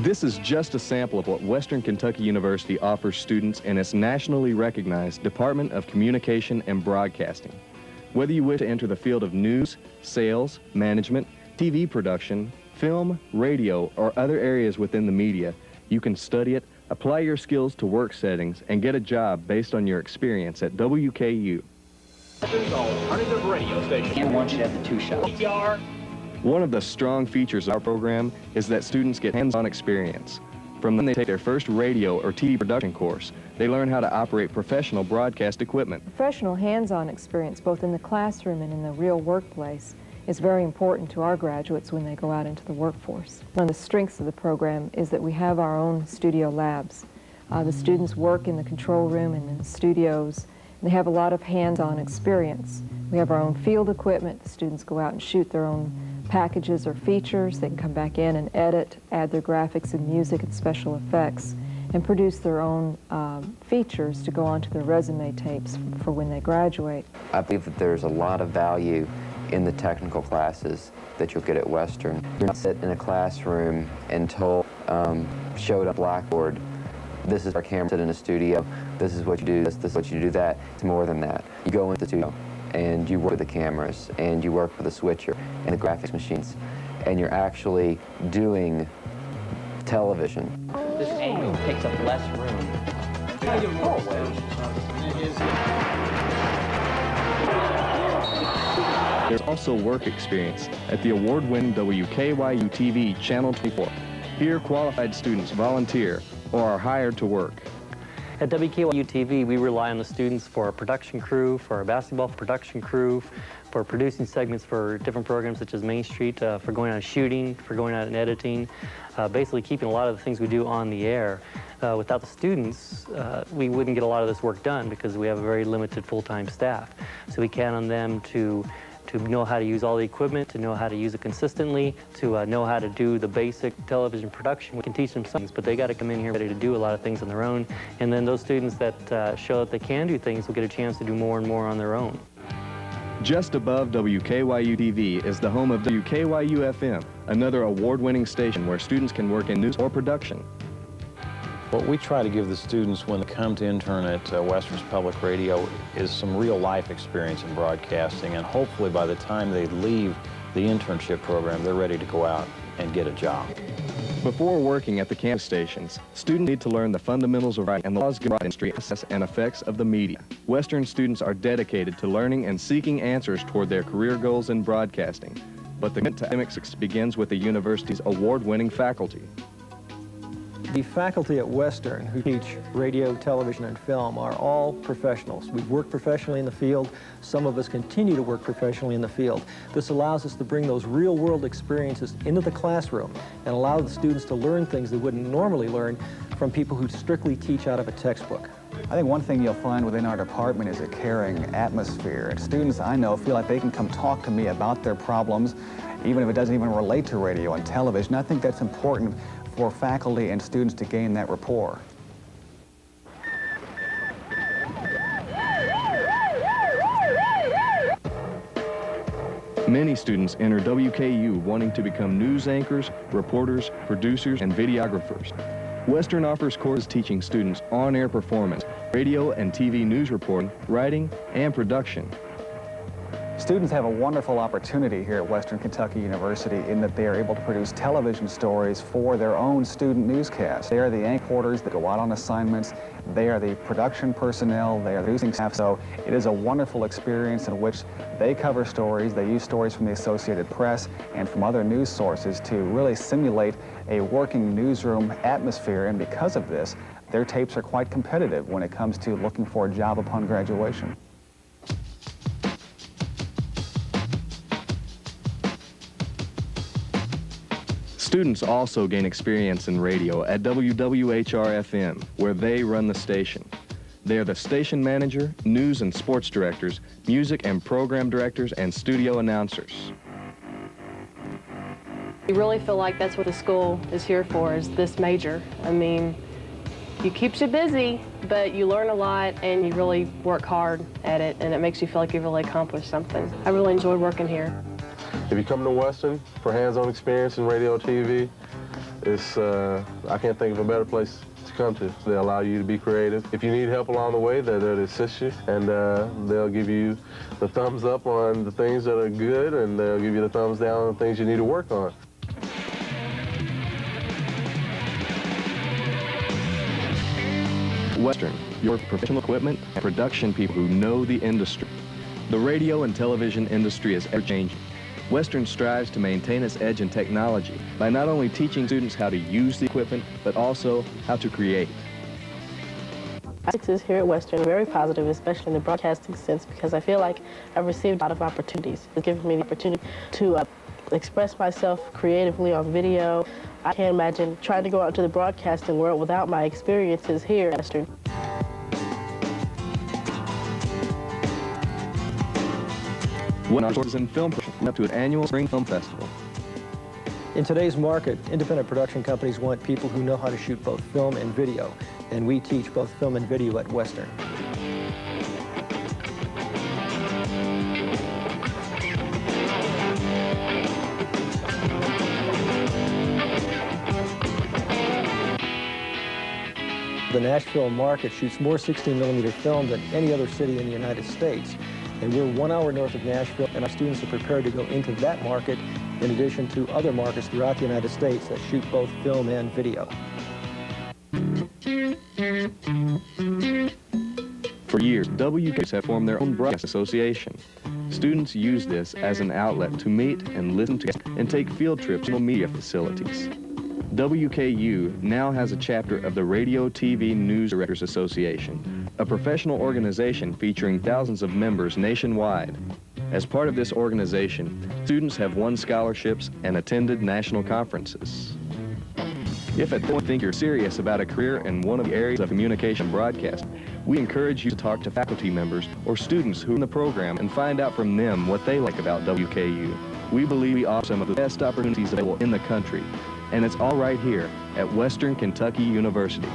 This is just a sample of what Western Kentucky University offers students in its nationally recognized Department of Communication and Broadcasting. Whether you wish to enter the field of news, sales, management, TV production, film, radio, or other areas within the media, you can study it, apply your skills to work settings, and get a job based on your experience at WKU. Alternative radio station. And once you have the 2 shots. One of the strong features of our program is that students get hands-on experience. From when they take their first radio or TV production course, they learn how to operate professional broadcast equipment. Professional hands-on experience, both in the classroom and in the real workplace, is very important to our graduates when they go out into the workforce. One of the strengths of the program is that we have our own studio labs. The students work in the control room and in the studios. They have a lot of hands-on experience. We have our own field equipment. The students go out and shoot their own packages or features. They can come back in and edit, add their graphics and music and special effects, and produce their own features to go onto their resume tapes for when they graduate. I believe that there's a lot of value in the technical classes that you'll get at Western. You're not sitting in a classroom and told, showed on blackboard, this is our camera, sit in a studio, this is what you do, this is what you do that. It's more than that. You go into the studio and you work with the cameras and you work with the switcher and the graphics machines, and you're actually doing television. This angle takes up less room. There's also work experience at the award-winning WKYU-TV Channel 24. Here, qualified students volunteer or are hired to work. At WKYU-TV, we rely on the students for our production crew, for our basketball production crew, for producing segments for different programs such as Main Street, for going out shooting, for going out and editing, basically keeping a lot of the things we do on the air. Without the students, we wouldn't get a lot of this work done because we have a very limited full-time staff. So we count on them to know how to use all the equipment, to know how to use it consistently, to know how to do the basic television production. We can teach them some things, but they got to come in here ready to do a lot of things on their own. And then those students that show that they can do things will get a chance to do more and more on their own. Just above WKYU-TV is the home of WKYU-FM, another award-winning station where students can work in news or production. What we try to give the students when they come to intern at Western's Public Radio is some real-life experience in broadcasting, and hopefully by the time they leave the internship program, they're ready to go out and get a job. Before working at the campus stations, students need to learn the fundamentals of writing and the laws of the industry and effects of the media. Western students are dedicated to learning and seeking answers toward their career goals in broadcasting, but the commitment to academics begins with the university's award-winning faculty. The faculty at Western who teach radio, television, and film are all professionals. We've worked professionally in the field. Some of us continue to work professionally in the field. This allows us to bring those real-world experiences into the classroom and allow the students to learn things they wouldn't normally learn from people who strictly teach out of a textbook. I think one thing you'll find within our department is a caring atmosphere. And students I know feel like they can come talk to me about their problems, even if it doesn't even relate to radio and television. I think that's important for faculty and students to gain that rapport. Many students enter WKU wanting to become news anchors, reporters, producers, and videographers. Western offers courses teaching students on-air performance, radio and TV news reporting, writing, and production. Students have a wonderful opportunity here at Western Kentucky University in that they are able to produce television stories for their own student newscasts. They are the anchor reporters that go out on assignments. They are the production personnel. They are the producing staff. So it is a wonderful experience in which they cover stories. They use stories from the Associated Press and from other news sources to really simulate a working newsroom atmosphere. And because of this, their tapes are quite competitive when it comes to looking for a job upon graduation. Students also gain experience in radio at WWHR-FM, where they run the station. They are the station manager, news and sports directors, music and program directors, and studio announcers. You really feel like that's what the school is here for, is this major. I mean, it keeps you busy, but you learn a lot and you really work hard at it, and it makes you feel like you've really accomplished something. I really enjoy working here. If you come to Western for hands-on experience in radio or TV, I can't think of a better place to come to. They allow you to be creative. If you need help along the way, they'll assist you, and they'll give you the thumbs up on the things that are good, and they'll give you the thumbs down on the things you need to work on. Western, your professional equipment and production people who know the industry. The radio and television industry is ever-changing. Western strives to maintain its edge in technology by not only teaching students how to use the equipment, but also how to create. Is here at Western very positive, especially in the broadcasting sense, because I feel like I've received a lot of opportunities. It's given me the opportunity to express myself creatively on video. I can't imagine trying to go out into the broadcasting world without my experiences here at Western. One sources in film production up to an annual spring film festival. In today's market, independent production companies want people who know how to shoot both film and video, and we teach both film and video at Western. The Nashville market shoots more 16mm film than any other city in the United States. And we're 1 hour north of Nashville, and our students are prepared to go into that market in addition to other markets throughout the United States that shoot both film and video. For years, WKUs have formed their own broadcast association. Students use this as an outlet to meet and listen to and take field trips to media facilities. WKU now has a chapter of the Radio TV News Directors Association, a professional organization featuring thousands of members nationwide. As part of this organization, students have won scholarships and attended national conferences. If at this point you think you're serious about a career in one of the areas of communication broadcast, we encourage you to talk to faculty members or students who are in the program and find out from them what they like about WKU. We believe we offer some of the best opportunities available in the country, and it's all right here at Western Kentucky University.